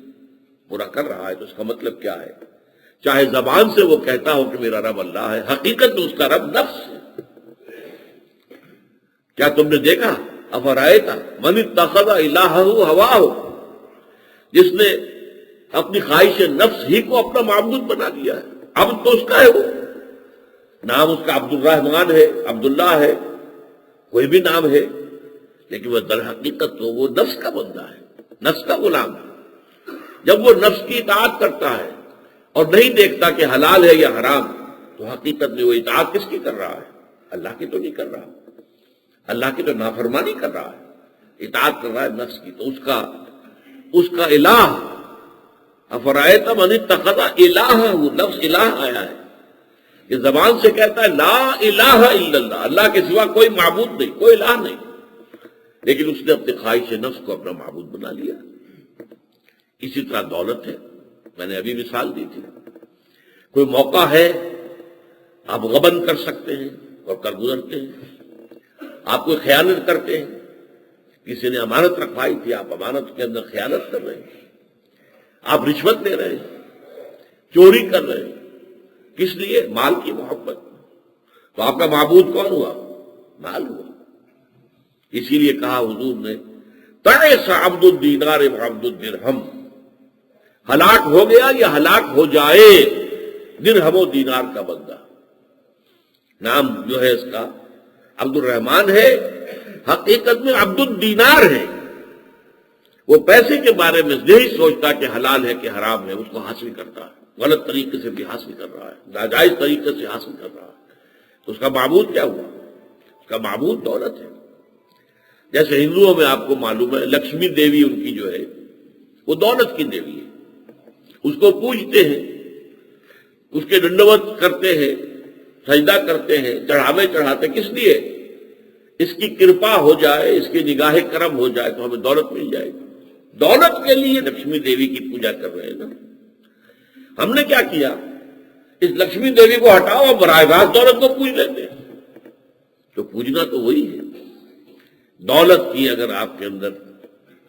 پورا کر رہا ہے۔ تو اس کا مطلب کیا ہے؟ چاہے زبان سے وہ کہتا ہو کہ میرا رب اللہ ہے، حقیقت میں اس کا رب نفس ہے۔ کیا تم نے دیکھا؟ افرائیت من اتخذ الہہ ہواہ، جس نے اپنی خواہش نفس ہی کو اپنا معبود بنا لیا ہے، اب تو اس کا ہے، وہ نام اس کا عبد الرحمن ہے، عبداللہ ہے، کوئی بھی نام ہے، لیکن وہ در حقیقت تو وہ نفس کا بندہ ہے، نفس کا غلام ہے۔ جب وہ نفس کی اطاعت کرتا ہے اور نہیں دیکھتا کہ حلال ہے یا حرام، تو حقیقت میں وہ اطاعت کس کی کر رہا ہے؟ اللہ کی تو نہیں کر رہا، اللہ کی تو نافرمانی کر رہا ہے، اطاعت کر رہا ہے نفس کی۔ تو اس کا الہ، افرائیت من اتخذ الہہ، لفظ الہ آیا ہے، یہ زبان سے کہتا ہے لا الہ الا اللہ، اللہ کے سوا کوئی معبود نہیں، کوئی الہ نہیں، لیکن اس نے اپنی خواہش نفس کو اپنا معبود بنا لیا۔ اسی طرح دولت ہے، میں نے ابھی مثال دی تھی، کوئی موقع ہے آپ غبن کر سکتے ہیں اور کر گزرتے ہیں، آپ کوئی خیانت کرتے ہیں، کسی نے امانت رکھوائی تھی، آپ امانت کے اندر خیانت کر رہے ہیں، آپ رشوت دے رہے ہیں، چوری کر رہے ہیں، کس لیے؟ مال کی محبت۔ تو آپ کا معبود کون ہوا؟ مال ہوا۔ اسی لیے کہا حضور نے تعس عبد الدینار و عبد الدرہم، ہلاک ہو گیا یا ہلاک ہو جائے درہم و دینار کا بندہ۔ نام جو ہے اس کا عبد الرحمن ہے، حقیقت میں عبد الدینار ہے، وہ پیسے کے بارے میں یہی سوچتا کہ حلال ہے کہ حرام ہے، اس کو حاصل کرتا ہے، غلط طریقے سے بھی حاصل کر رہا ہے، ناجائز طریقے سے حاصل کر رہا ہے۔ تو اس کا معبود کیا ہوا؟ اس کا معبود دولت ہے۔ جیسے ہندوؤں میں آپ کو معلوم ہے لکشمی دیوی ان کی جو ہے وہ دولت کی دیوی ہے، اس کو پوجتے ہیں، اس کے دنڈوت کرتے ہیں، سجدہ کرتے ہیں، چڑھاوے چڑھاتے، کس لیے؟ اس کی کرپا ہو جائے، اس کی نگاہ کرم ہو جائے تو ہمیں دولت مل جائے گی۔ دولت کے لیے لکشمی دیوی کی پوجا کر رہے ہیں نا۔ ہم نے کیا کیا؟ اس لکشمی دیوی کو ہٹاؤ اور براہ راست دولت کو پوج لیتے ہیں۔ تو پوجنا تو وہی ہے۔ دولت کی اگر آپ کے اندر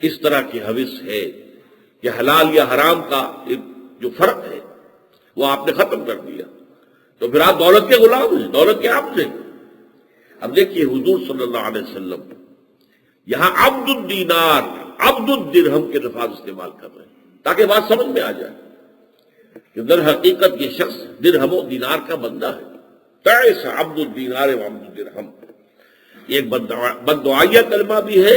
اس طرح کی حوث ہے کہ حلال یا حرام کا جو فرق ہے وہ آپ نے ختم کر دیا، تو پھر آپ دولت کے غلام ہیں، دولت کے عبد ہیں۔ اب دیکھیے حضور صلی اللہ علیہ وسلم یہاں عبد الدینار، عبد الدرہم کے الفاظ استعمال کر رہے ہیں تاکہ بات سمجھ میں آ جائے کہ در حقیقت یہ شخص درہم و دینار کا بندہ ہے۔ تعس عبد الدینار و عبد الدرہم، یہ ایک بددعائیہ کلمہ بھی ہے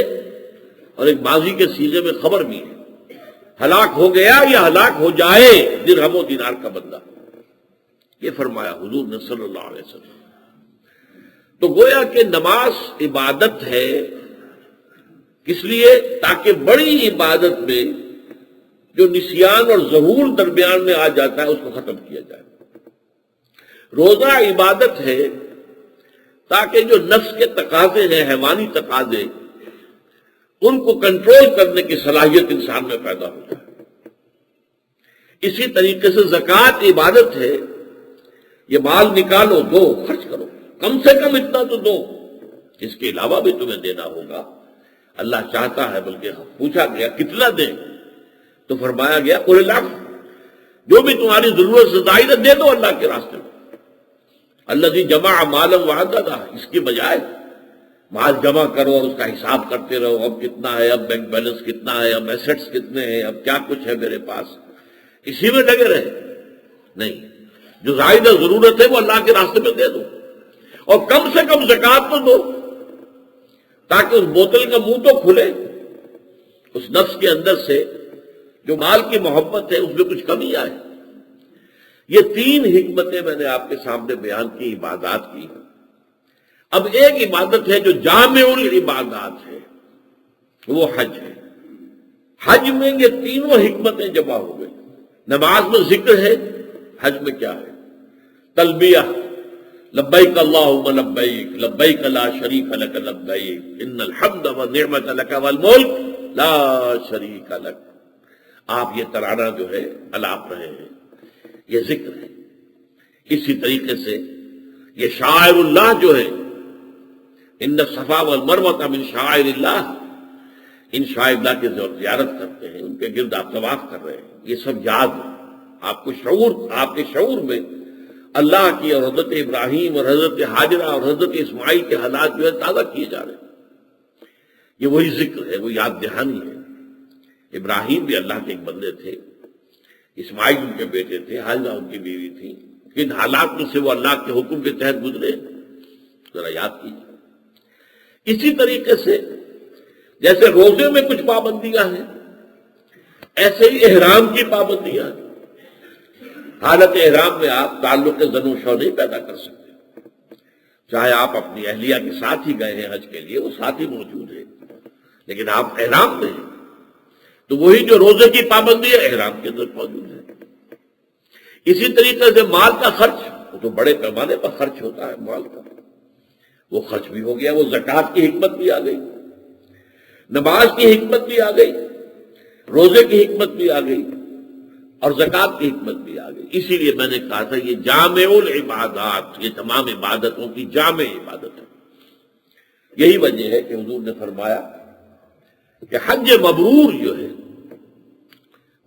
اور ایک ماضی کے سیغے میں خبر بھی ہے، ہلاک ہو گیا یا ہلاک ہو جائے درہم و دینار کا بندہ، یہ فرمایا حضور نے صلی اللہ علیہ وسلم۔ تو گویا کہ نماز عبادت ہے، کس لیے؟ تاکہ بڑی عبادت میں جو نسیان اور ظہور درمیان میں آ جاتا ہے اس کو ختم کیا جائے۔ روزہ عبادت ہے تاکہ جو نفس کے تقاضے ہیں، حیوانی تقاضے، ان کو کنٹرول کرنے کی صلاحیت انسان میں پیدا ہو جائے۔ اسی طریقے سے زکوٰۃ عبادت ہے، یہ مال نکالو، دو، خرچ کرو، کم سے کم اتنا تو دو، اس کے علاوہ بھی تمہیں دینا ہوگا۔ اللہ چاہتا ہے، بلکہ پوچھا گیا کتنا دیں، تو فرمایا گیا قل العفو، جو بھی تمہاری ضرورت سے زائد ہے دے دو اللہ کے راستے میں۔ الذی جمع مالا وعددہ، اس کی بجائے مال جمع کرو اور اس کا حساب کرتے رہو، اب کتنا ہے، اب بینک بیلنس کتنا ہے، اب ایسٹس کتنے ہیں، اب کیا کچھ ہے میرے پاس، اسی میں لگے رہے۔ نہیں، جو زائد ضرورت ہے وہ اللہ کے راستے میں دے دو، اور کم سے کم زکوٰۃ تو دو، تاکہ اس بوتل کا منہ تو کھلے، اس نفس کے اندر سے جو مال کی محبت ہے اس میں کچھ کمی آئے۔ یہ تین حکمتیں میں نے آپ کے سامنے بیان کی عبادات کی۔ اب ایک عبادت ہے جو جامع العبادات ہے، وہ حج ہے۔ حج میں یہ تینوں حکمتیں جمع ہو گئی۔ نماز میں ذکر ہے، حج میں کیا ہے؟ تلبیہ، لبیک اللہم لبیک، لبیک لا شریک لک لبیک، ان الحمد والنعمت لک والملک لا شریک لک۔ آپ یہ ترانہ جو ہے الاپ رہے ہیں، یہ ذکر ہے۔ اسی طریقے سے یہ شاعر اللہ جو ہے ان الصفا والمروہ من شعائر اللہ، ان شعائر اللہ کی زیارت کرتے ہیں، ان کے گرد آپ طواف کر رہے ہیں، یہ سب یاد ہے آپ کو، شعور، آپ کے شعور میں اللہ کی اور حضرت ابراہیم اور حضرت ہاجرہ اور حضرت اسماعیل کے حالات جو ہے تازہ کیے جا رہے ہیں۔ یہ وہی ذکر ہے، وہ یاد دہانی ہے۔ ابراہیم بھی اللہ کے ایک بندے تھے، اسماعیل ان کے بیٹے تھے، ہاجرہ ان کی بیوی تھی، کن حالات میں سے وہ اللہ کے حکم کے تحت گزرے، ذرا یاد کیجیے۔ اسی طریقے سے جیسے روزے میں کچھ پابندیاں ہیں، ایسے ہی احرام کی پابندیاں ہیں۔ حالت احرام میں آپ تعلق زن و شو نہیں پیدا کر سکتے، چاہے آپ اپنی اہلیہ کے ساتھ ہی گئے ہیں حج کے لیے، وہ ساتھ ہی موجود ہے، لیکن آپ احرام میں ہیں، تو وہی جو روزے کی پابندی ہے احرام کے اندر موجود ہے۔ اسی طریقے سے مال کا خرچ، وہ تو بڑے پیمانے پر خرچ ہوتا ہے مال کا، وہ خرچ بھی ہو گیا، وہ زکوٰۃ کی حکمت بھی آ گئی، نماز کی حکمت بھی آ گئی، روزے کی حکمت بھی آ گئی، اور زکوٰۃ کی حکمت بھی آ گئی۔ اسی لیے میں نے کہا تھا یہ جامع العبادات، یہ تمام عبادتوں کی جامع عبادت ہے۔ یہی وجہ ہے کہ حضور نے فرمایا کہ حج مبرور جو ہے،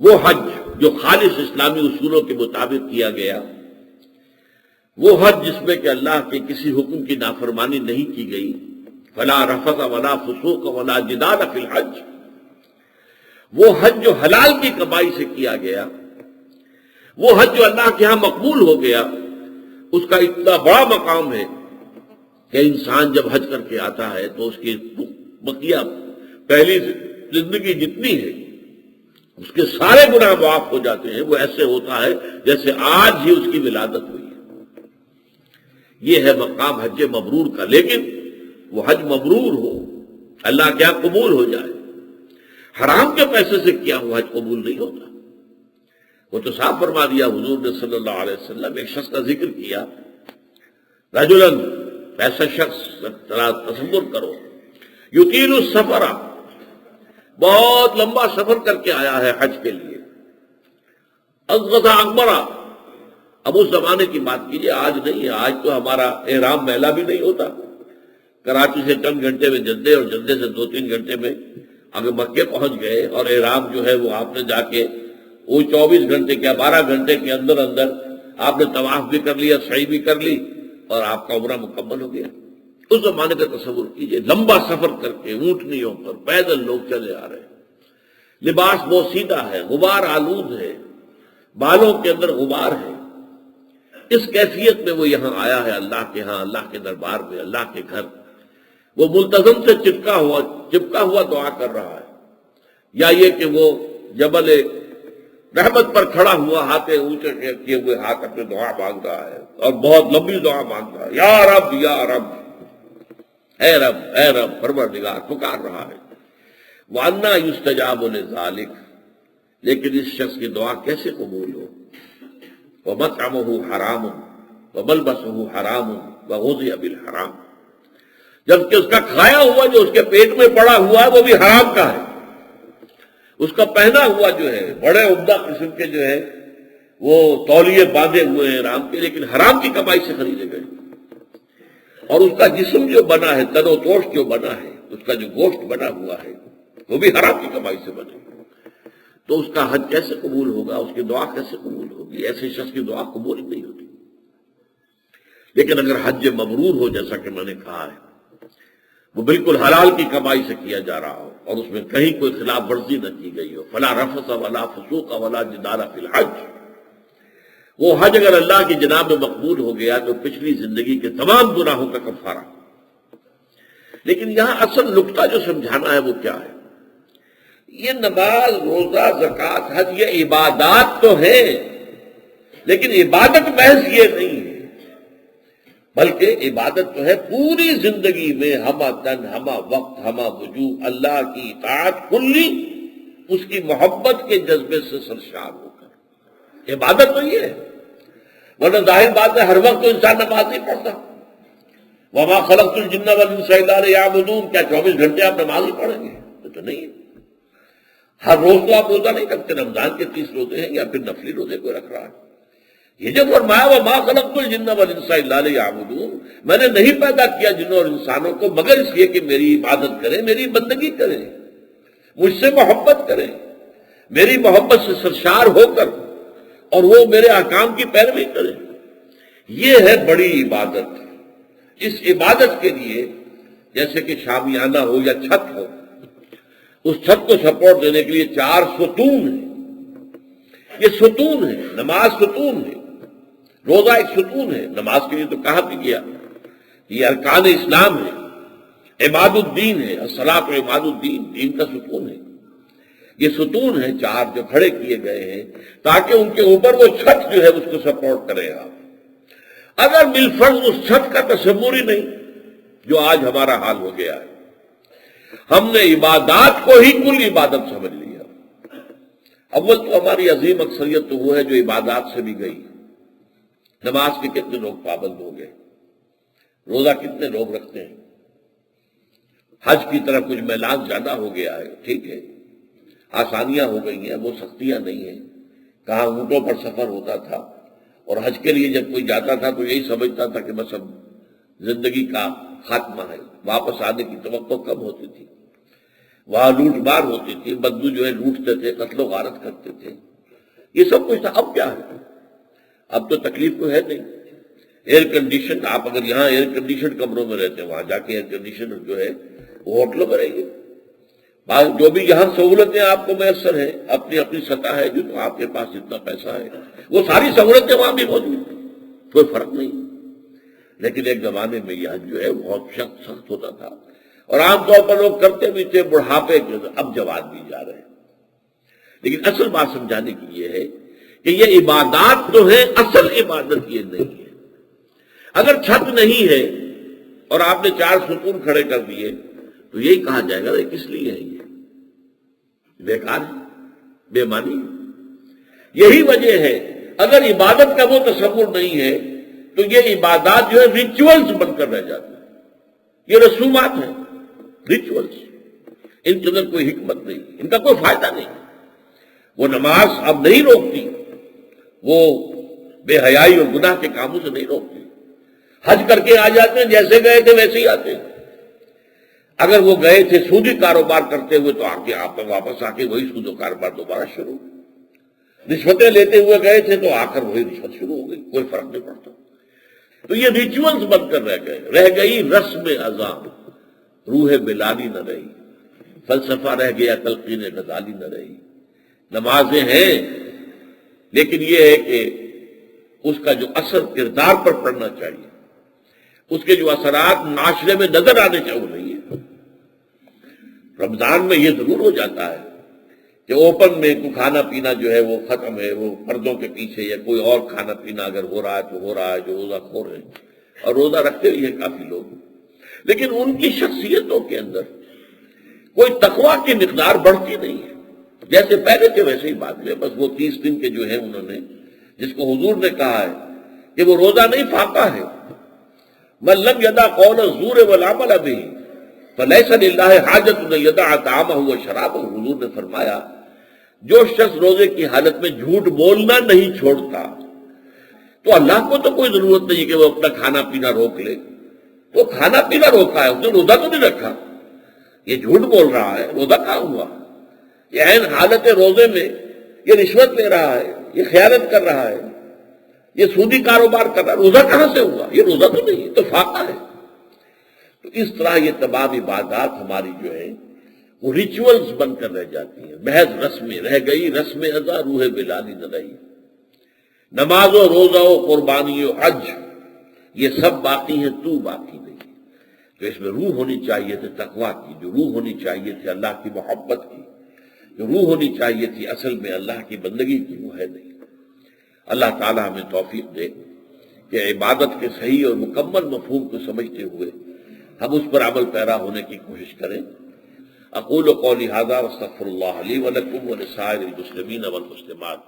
وہ حج جو خالص اسلامی اصولوں کے مطابق کیا گیا، وہ حج جس میں کہ اللہ کے کسی حکم کی نافرمانی نہیں کی گئی، فلا رفث ولا فسوق ولا جدال فی الحج، وہ حج جو حلال کی کمائی سے کیا گیا، وہ حج جو اللہ کے ہاں مقبول ہو گیا، اس کا اتنا بڑا مقام ہے کہ انسان جب حج کر کے آتا ہے تو اس کی بقیہ پہلی زندگی جتنی ہے اس کے سارے گناہ معاف ہو جاتے ہیں، وہ ایسے ہوتا ہے جیسے آج ہی اس کی ولادت ہوئی ہے۔ یہ ہے مقام حج مبرور کا، لیکن وہ حج مبرور ہو، اللہ کے یہاں قبول ہو جائے۔ حرام کے پیسے سے کیا ہوا حج قبول نہیں ہوتا۔ وہ تو صاف فرما دیا حضور نے صلی اللہ علیہ وسلم، ایک شخص کا ذکر کیا، رجلاً، ایسا شخص، تصور کرو، یطیل السفر، بہت لمبا سفر کر کے آیا ہے حج کے لیے، اغض اکبرا، اب اس زمانے کی بات کیجیے، آج نہیں ہے، آج تو ہمارا احرام میلہ بھی نہیں ہوتا، کراچی سے چند گھنٹے میں جدے اور جدے سے 2-3 گھنٹے میں اگر مکے پہنچ گئے، اور احرام جو ہے وہ آپ نے جا کے وہ 24 گھنٹے کیا 12 گھنٹے کے اندر اندر آپ نے طواف بھی کر لیا، سعی بھی کر لی، اور آپ کا عمرہ مکمل ہو گیا۔ اس زمانے کا تصور کیجئے، لمبا سفر کر کے اونٹنیوں پر پیدل لوگ چلے آ رہے ہیں، لباس بہت سیدھا ہے، غبار آلود ہے، بالوں کے اندر غبار ہے، اس کیفیت میں وہ یہاں آیا ہے اللہ کے ہاں، اللہ کے دربار میں، اللہ کے گھر، وہ ملتزم سے چپکا ہوا دعا کر رہا ہے، یا یہ کہ وہ جبل رحمت پر کھڑا ہوا ہاتھ اونچے کیے ہوئے ہاتھ اپنے دعا مانگ رہا ہے، اور بہت لمبی دعا مانگ رہا ہے، یا رب یا رب، اے رب اے رب، پروردگار پکار رہا ہے۔ وَأَنَّىٰ يُسْتَجَابُ لِذَٰلِكَ، لیکن اس شخص کی دعا کیسے قبول ہو؟ وَمَطْعَمُهُ حَرَامٌ وَمَلْبَسُهُ حَرَامٌ وَغُذِيَ بِالْحَرَامِ، جبکہ اس کا کھایا ہوا جو اس کے پیٹ میں پڑا ہوا ہے وہ بھی حرام کا ہے، اس کا پہنا ہوا جو ہے بڑے عمدہ قسم کے جو ہے وہ تولیے باندھے ہوئے ہیں حرام کے، لیکن حرام کی کمائی سے خریدے گئے، اور اس کا جسم جو بنا ہے، تن و توش جو بنا ہے، اس کا جو گوشت بنا ہوا ہے وہ بھی حرام کی کمائی سے بنے، تو اس کا حج کیسے قبول ہوگا، اس کی دعا کیسے قبول ہوگی؟ ایسے شخص کی دعا قبول نہیں ہوتی۔ لیکن اگر حج مبرور ہو، جیسا کہ میں نے کہا ہے، وہ بالکل حلال کی کمائی سے کیا جا رہا ہو، اور اس میں کہیں کوئی خلاف ورزی نہ کی گئی ہو، فلا رفث ولا فسوق ولا جدال فی الحج، وہ حج اگر اللہ کی جناب میں مقبول ہو گیا تو پچھلی زندگی کے تمام گناہوں کا کفارہ۔ لیکن یہاں اصل نقطہ جو سمجھانا ہے وہ کیا ہے؟ یہ نماز، روزہ، زکوٰۃ، حج، یہ عبادات تو ہیں، لیکن عبادت محض یہ نہیں ہے، بلکہ عبادت تو ہے پوری زندگی میں ہمہ تن، ہمہ وقت، ہمہ وجوہ اللہ کی اطاعت کلی، اس کی محبت کے جذبے سے سرشار ہو کر، عبادت تو یہ ہے۔ ورنہ ظاہر بات ہے ہر وقت تو انسان نماز نہیں پڑھتا، وما خلقت الجن والانس الا لیعبدون، کیا 24 گھنٹے آپ نماز ہی پڑھیں گے؟ تو نہیں، ہر روز تو آپ روزہ نہیں رکھتے، رمضان کے 30 روزے ہیں یا پھر نفلی روزے کوئی رکھ رہا ہے، یہ جو فرمایا وَمَا خَلَقْتُ الْجِنَّ وَالْإِنسَ إِلَّا لِيَعْبُدُونِ، میں نے نہیں پیدا کیا جنوں اور انسانوں کو مگر اس لیے کہ میری عبادت کریں، میری بندگی کریں، مجھ سے محبت کریں، میری محبت سے سرشار ہو کر اور وہ میرے احکام کی پیروی کریں۔ یہ ہے بڑی عبادت۔ اس عبادت کے لیے جیسے کہ شامیانہ ہو یا چھت ہو، اس چھت کو سپورٹ دینے کے لیے 4 ستون ہیں۔ یہ ستون ہے، نماز ستون ہے، روزہ ایک ستون ہے۔ نماز کے لیے تو کہا بھی گیا یہ ارکان اسلام ہے، عماد الدین ہے، الصلاۃ عماد الدین، دین کا ستون ہے۔ یہ ستون ہیں 4 جو کھڑے کیے گئے ہیں تاکہ ان کے اوپر وہ چھت جو ہے اس کو سپورٹ کرے گا۔ اگر بالفرض اس چھت کا تصور ہی نہیں، جو آج ہمارا حال ہو گیا ہے، ہم نے عبادات کو ہی کل عبادت سمجھ لیا۔ اول تو ہماری عظیم اکثریت تو وہ ہے جو عبادات سے بھی گئی۔ نماز کے کتنے لوگ پابند ہو گئے، روزہ کتنے لوگ رکھتے ہیں، حج کی طرف کچھ میلان زیادہ ہو گیا ہے، ٹھیک ہے، آسانیاں ہو گئی ہیں، وہ سختیاں نہیں ہیں۔ کہاں اونٹوں پر سفر ہوتا تھا، اور حج کے لیے جب کوئی جاتا تھا تو یہی سمجھتا تھا کہ بس اب زندگی کا خاتمہ ہے، واپس آنے کی توقع کم ہوتی تھی۔ وہاں لوٹ مار ہوتی تھی، بدو جو ہے لوٹتے تھے، قتل و غارت کرتے تھے، یہ سب کچھ تھا۔ اب کیا ہے؟ اب تو تکلیف تو ہے نہیں۔ ایئر کنڈیشن، آپ اگر یہاں ایئر کنڈیشن کمروں میں رہتے ہیں، وہاں جا کے ایئر کنڈیشن جو ہے وہ ہوٹلوں میں رہیں گے۔ جو بھی یہاں سہولتیں آپ کو میسر ہیں، اپنی اپنی سطح ہے، جو تو آپ کے پاس جتنا پیسہ ہے وہ ساری سہولتیں وہاں بھی موجود ہیں، کوئی فرق نہیں۔ لیکن ایک زمانے میں یہ حج جو ہے بہت سخت ہوتا تھا، اور عام طور پر لوگ کرتے بھی تھے، بڑھاپے کے اب جوان بھی جا رہے ہیں۔ لیکن اصل بات سمجھانے کی یہ ہے کہ یہ عبادات تو ہے، اصل عبادت یہ نہیں ہے۔ اگر چھت نہیں ہے اور آپ نے 4 ستون کھڑے کر دیے تو یہی کہا جائے گا کہ کس لیے ہے یہ بیکار ہے، بے معنی ہے۔ یہی وجہ ہے اگر عبادت کا وہ تصور نہیں ہے تو یہ عبادات جو ہے ریچولز بن کر رہ جاتے ہیں، یہ رسومات ہیں، ریچولز، ان کے اندر کوئی حکمت نہیں، ان کا کوئی فائدہ نہیں۔ وہ نماز اب نہیں روکتی، وہ بے حیائی اور گناہ کے کاموں سے نہیں روکتی۔ حج کر کے آ جاتے ہیں، جیسے گئے تھے ویسے ہی آتے ہیں۔ اگر وہ گئے تھے سودی کاروبار کرتے ہوئے تو آپ واپس آ کے وہی سود و کاروبار دوبارہ شروع۔ رشوتیں لیتے ہوئے گئے تھے تو آ کر وہی رشوت شروع ہو گئی، کوئی فرق نہیں پڑتا۔ تو یہ ریچولز بن کر رہ گئی رسم اذاں، روح بلالی نہ رہی، فلسفہ رہ گیا، تلقین غزالی نہ رہی۔ نمازیں ہیں لیکن یہ ہے کہ اس کا جو اثر کردار پر پڑنا چاہیے، اس کے جو اثرات معاشرے میں نظر آنے چاہیے وہ نہیں ہے۔ رمضان میں یہ ضرور ہو جاتا ہے کہ اوپن میں کوئی کھانا پینا جو ہے وہ ختم ہے، وہ پردوں کے پیچھے، یا کوئی اور کھانا پینا اگر ہو رہا ہے تو ہو رہا ہے، جو روزہ خور ہے اور روزہ رکھتے بھی ہیں کافی لوگ، لیکن ان کی شخصیتوں کے اندر کوئی تقویٰ کی مقدار بڑھتی نہیں ہے۔ جیسے پہلے تھے ویسے ہی بعد میں، بس وہ 30 دن کے جو ہیں انہوں نے، جس کو حضور نے کہا ہے کہ وہ روزہ نہیں فاقہ ہے، من لم یدع قول الزور والعمل به فلیس للہ حاجت ان یدع طعامہ وشرابہ۔ حضور نے فرمایا جو شخص روزے کی حالت میں جھوٹ بولنا نہیں چھوڑتا تو اللہ کو تو کوئی ضرورت نہیں کہ وہ اپنا کھانا پینا روک لے۔ وہ کھانا پینا روکا ہے، اس نے روزہ تو نہیں رکھا۔ یہ جھوٹ بول رہا ہے، روزہ کہاں ہوا؟ یہ عین حالت روزے میں یہ رشوت لے رہا ہے، یہ خیانت کر رہا ہے، یہ سودی کاروبار کر رہا ہے، روزہ کہاں سے ہوا؟ یہ روزہ تو نہیں، تو فاقہ ہے۔ تو اس طرح یہ تمام عبادات ہماری جو ہے وہ ریچولز بن کر رہ جاتی ہیں، محض رسمیں رہ گئی، رسم ادا، روح بلالی نہ رہی۔ نماز و روزہ و قربانی و حج یہ سب باقی ہیں، تو باقی نہیں۔ تو اس میں روح ہونی چاہیے تھی تقویٰ کی، جو روح ہونی چاہیے تھی اللہ کی محبت کی، جو روح ہونی چاہیے تھی اصل میں اللہ کی بندگی کی، وہ ہے نہیں۔ اللہ تعالی ہمیں توفیق دے کہ عبادت کے صحیح اور مکمل مفہوم کو سمجھتے ہوئے ہم اس پر عمل پیرا ہونے کی کوشش کریں۔ اقول قولی ھذا واستغفر اللہ لی ولکم ولسائر المسلمین والمسلمات۔